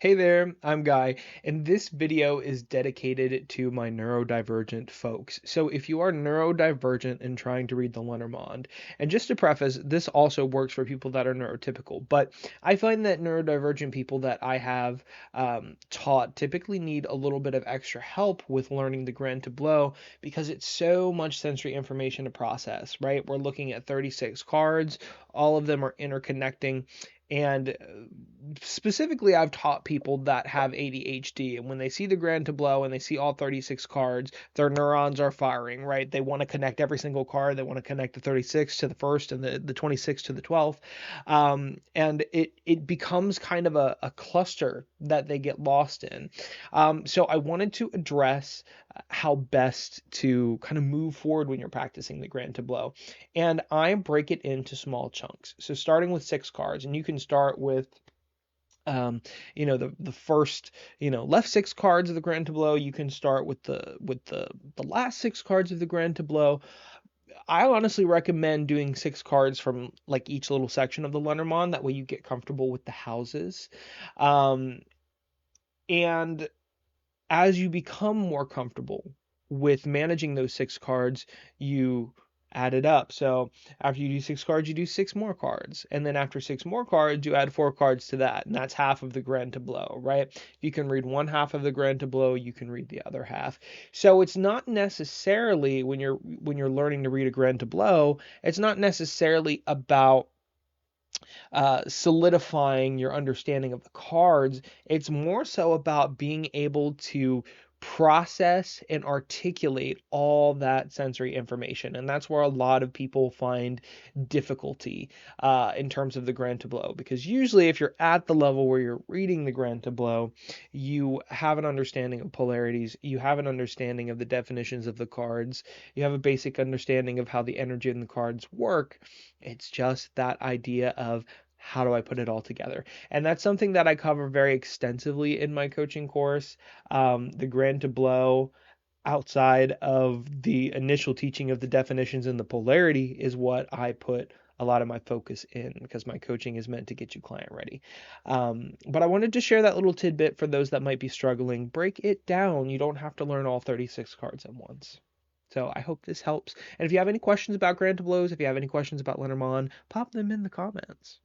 Hey there, I'm Guy, and this video is dedicated to my neurodivergent folks. So if you are neurodivergent and trying to read the Lenormand, and just to preface, this also works for people that are neurotypical, but I find that neurodivergent people that I have taught typically need a little bit of extra help with learning the Grand Tableau because it's so much sensory information to process, right? We're looking at 36 cards, all of them are interconnecting. And specifically, I've taught people that have ADHD, and when they see the Grand Tableau and they see all 36 cards, their neurons are firing, right? They want to connect every single card. They want to connect the 36 to the first and the 26 to the 12th. And it becomes kind of a cluster that they get lost in. So I wanted to address how best to kind of move forward when you're practicing the Grand Tableau. And I break it into small chunks. So starting with 6 cards, and you can start with um, the first, left 6 cards of the Grand Tableau. You can start with the last 6 cards of the Grand Tableau. I honestly recommend doing 6 cards from like each little section of the Lenormand. That way you get comfortable with the houses. Um, and as you become more comfortable with managing those 6 cards, you add it up. So after you do 6 cards, you do 6 more cards. And then after 6 more cards, you add 4 cards to that. And that's half of the Grand Tableau, right? If you can read one half of the Grand Tableau, you can read the other half. So it's not necessarily when you're learning to read a Grand Tableau, it's not necessarily about solidifying your understanding of the cards. It's more so about being able to process and articulate all that sensory information. And that's where a lot of people find difficulty in terms of the Grand Tableau. Because usually, if you're at the level where you're reading the Grand Tableau, you have an understanding of polarities, you have an understanding of the definitions of the cards, you have a basic understanding of how the energy in the cards work. It's just that idea of how do I put it all together? And that's something that I cover very extensively in my coaching course. The Grand Tableau, outside of the initial teaching of the definitions and the polarity, is what I put a lot of my focus in because my coaching is meant to get you client ready. But I wanted to share that little tidbit for those that might be struggling. Break it down. You don't have to learn all 36 cards at once. So I hope this helps. And if you have any questions about Grand Tableaus, if you have any questions about Lenormand, pop them in the comments.